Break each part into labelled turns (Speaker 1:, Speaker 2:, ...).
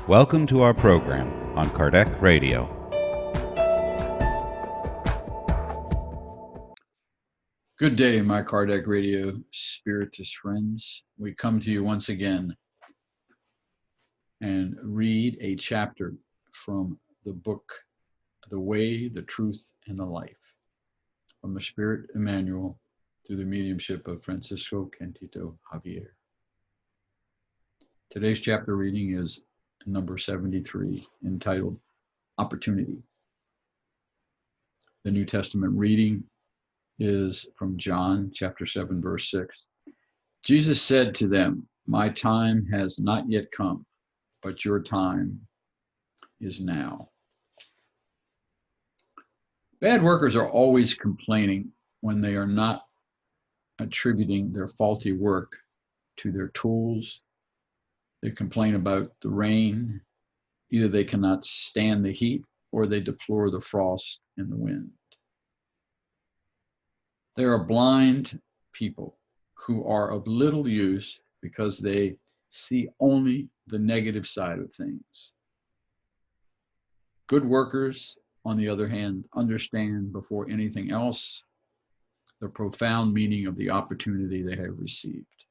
Speaker 1: Welcome to our program on Kardec Radio.
Speaker 2: Good day, my Kardec Radio Spiritist friends. We come to you once again and read a chapter from the book, The Way, the Truth, and the Life, from the Spirit Emmanuel through the mediumship of Francisco Cantito Javier. Today's chapter reading is number 73, entitled Opportunity. The New Testament reading is from John chapter 7, verse 6. Jesus said to them, "My time has not yet come, but your time is now." Bad workers are always complaining when they are not attributing their faulty work to their tools. They complain about the rain. Either they cannot stand the heat or they deplore the frost and the wind. They are blind people who are of little use because they see only the negative side of things. Good workers, on the other hand, understand before anything else the profound meaning of the opportunity they have received.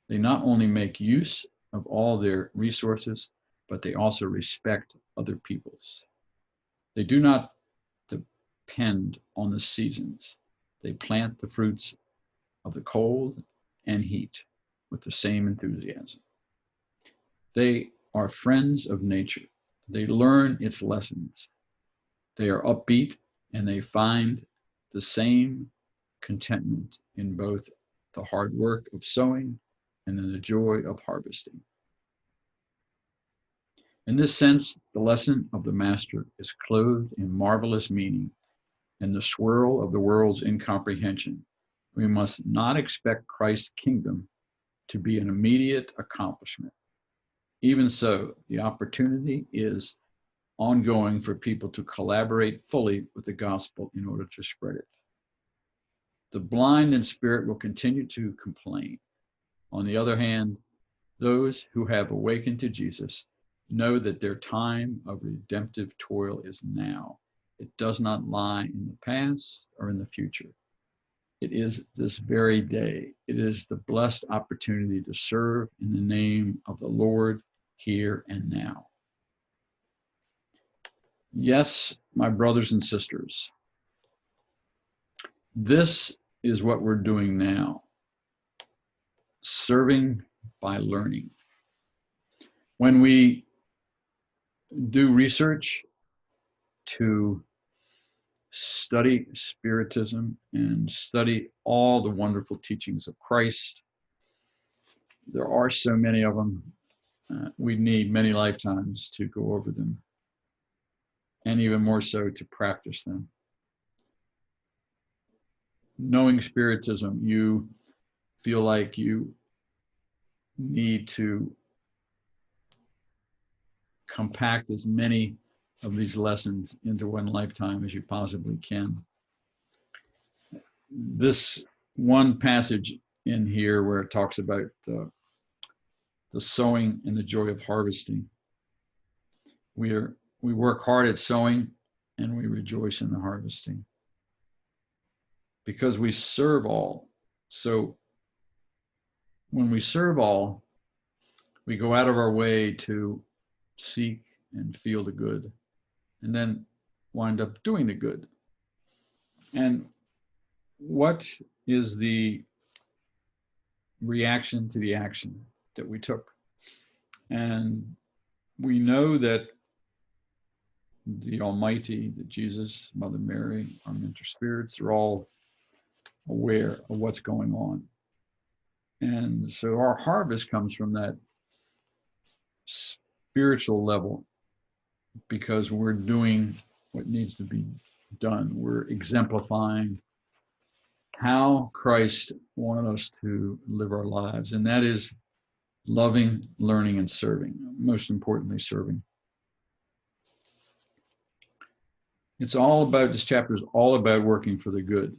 Speaker 2: They not only make use of all their resources, but they also respect other people's. They do not depend on the seasons. They plant the fruits of the cold and heat with the same enthusiasm. They are friends of nature. They learn its lessons. They are upbeat and they find the same contentment in both the hard work of sowing and in the joy of harvesting. In this sense, the lesson of the Master is clothed in marvelous meaning. In the swirl of the world's incomprehension, we must not expect Christ's kingdom to be an immediate accomplishment. Even so, the opportunity is ongoing for people to collaborate fully with the gospel in order to spread it. The blind in spirit will continue to complain. On the other hand, those who have awakened to Jesus know that their time of redemptive toil is now. It does not lie in the past or in the future. It is this very day. It is the blessed opportunity to serve in the name of the Lord here and now. Yes, my brothers and sisters, this is what we're doing now. Serving by learning. When we do research to study Spiritism and study all the wonderful teachings of Christ, there are so many of them. We need many lifetimes to go over them, and even more so to practice them. Knowing Spiritism, you feel like you need to compact as many of these lessons into one lifetime as you possibly can. This one passage in here where it talks about the sowing and the joy of harvesting. We work hard at sowing and we rejoice in the harvesting because we serve all. So when we serve all, we go out of our way to seek and feel the good, and then wind up doing the good. And what is the reaction to the action that we took? And we know that the Almighty, that Jesus, Mother Mary, our mentor spirits are all aware of what's going on. And so our harvest comes from that spiritual level, because we're doing what needs to be done. We're exemplifying how Christ wanted us to live our lives, and that is loving, learning, and serving. Most importantly, serving. It's all about, this chapter is all about working for the good.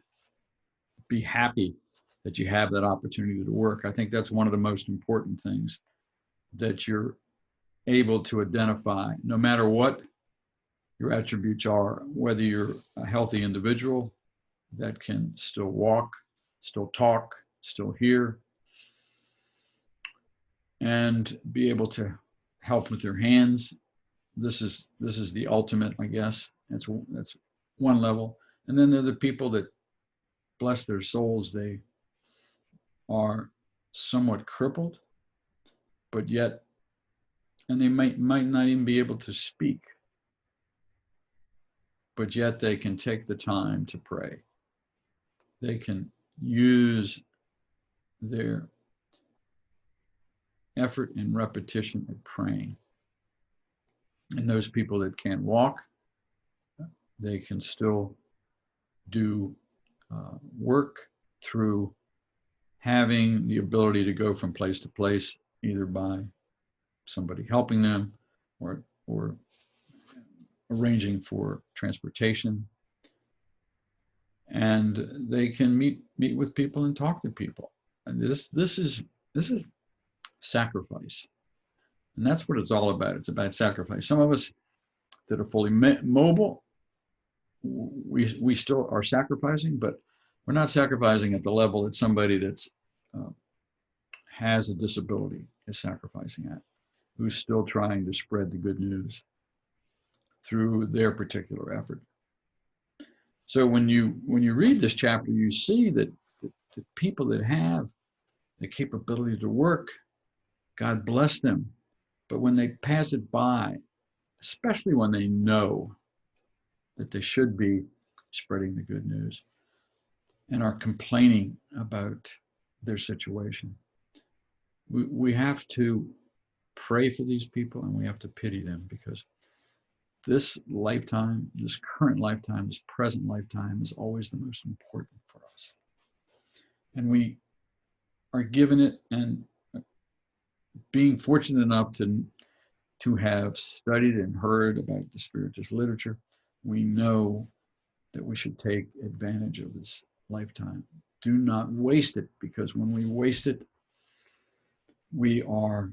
Speaker 2: Be happy that you have that opportunity to work. I think that's one of the most important things, that you're able to identify, no matter what your attributes are, whether you're a healthy individual that can still walk, still talk, still hear, and be able to help with their hands. This is the ultimate, I guess. That's one level. And then there are the people that, bless their souls, they are somewhat crippled, but yet, and they might not even be able to speak, but yet they can take the time to pray. They can use their effort and repetition at praying. And those people that can't walk, they can still do work through having the ability to go from place to place, either by somebody helping them or arranging for transportation. And they can meet with people and talk to people. And this is sacrifice. And that's what it's all about. It's about sacrifice. Some of us that are fully mobile, we still are sacrificing, but we're not sacrificing at the level that somebody that's has a disability is sacrificing at, who's still trying to spread the good news through their particular effort. So when you read this chapter, you see that the people that have the capability to work, God bless them. But when they pass it by, especially when they know that they should be spreading the good news and are complaining about their situation, we have to pray for these people and we have to pity them, because this lifetime, this current lifetime, this present lifetime is always the most important for us. And we are given it, and being fortunate enough to have studied and heard about the Spiritist literature, we know that we should take advantage of this lifetime. Do not waste it, because when we waste it, we are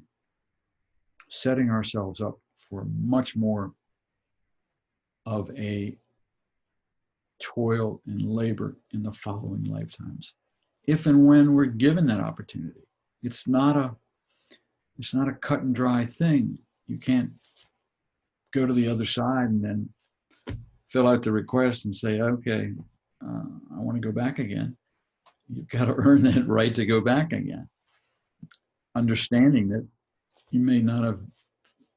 Speaker 2: setting ourselves up for much more of a toil and labor in the following lifetimes, if and when we're given that opportunity. It's not a cut and dry thing. You can't go to the other side and then fill out the request and say, okay, I want to go back again. You've got to earn that right to go back again, understanding that you may not have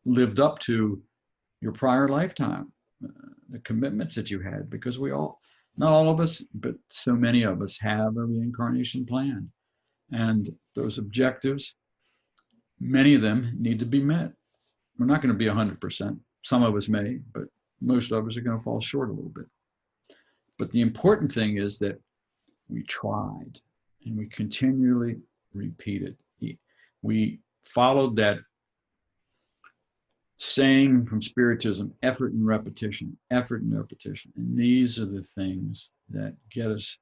Speaker 2: lived up to your prior lifetime, the commitments that you had, because not all of us, but so many of us have a reincarnation plan. And those objectives, many of them need to be met. We're not going to be 100%. Some of us may, but most of us are going to fall short a little bit. But the important thing is that we tried and we continually repeated. We followed that saying from Spiritism, effort and repetition, effort and repetition. And these are the things that get us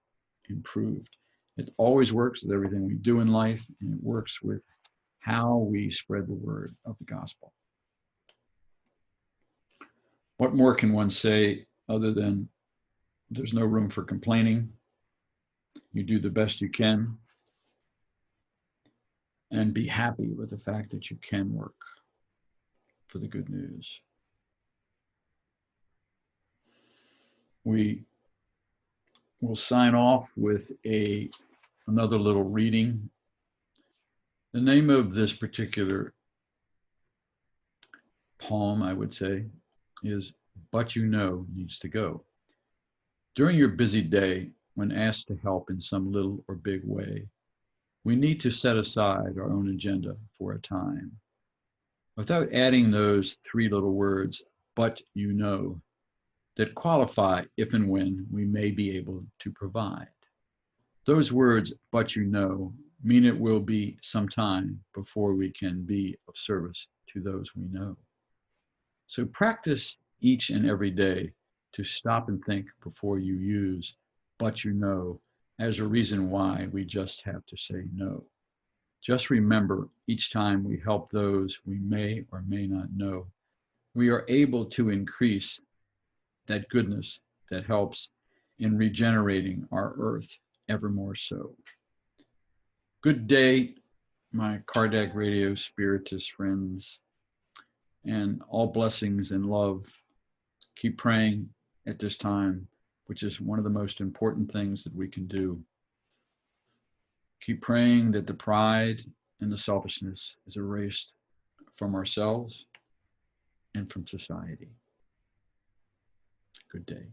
Speaker 2: improved. It always works with everything we do in life, and it works with how we spread the word of the gospel. What more can one say other than there's no room for complaining? You do the best you can, and be happy with the fact that you can work for the good news. We will sign off with another little reading. The name of this particular poem, I would say, is But You Know Needs to Go. During your busy day, when asked to help in some little or big way, we need to set aside our own agenda for a time, without adding those three little words, but you know, that qualify if and when we may be able to provide. Those words, but you know, mean it will be some time before we can be of service to those we know. So practice each and every day to stop and think before you use but you know as a reason why we just have to say no. Just remember, each time we help those we may or may not know, we are able to increase that goodness that helps in regenerating our earth ever more so. Good day, my Kardec Radio Spiritist friends, and all blessings and love. Keep praying at this time, which is one of the most important things that we can do. Keep praying that the pride and the selfishness is erased from ourselves and from society. Good day.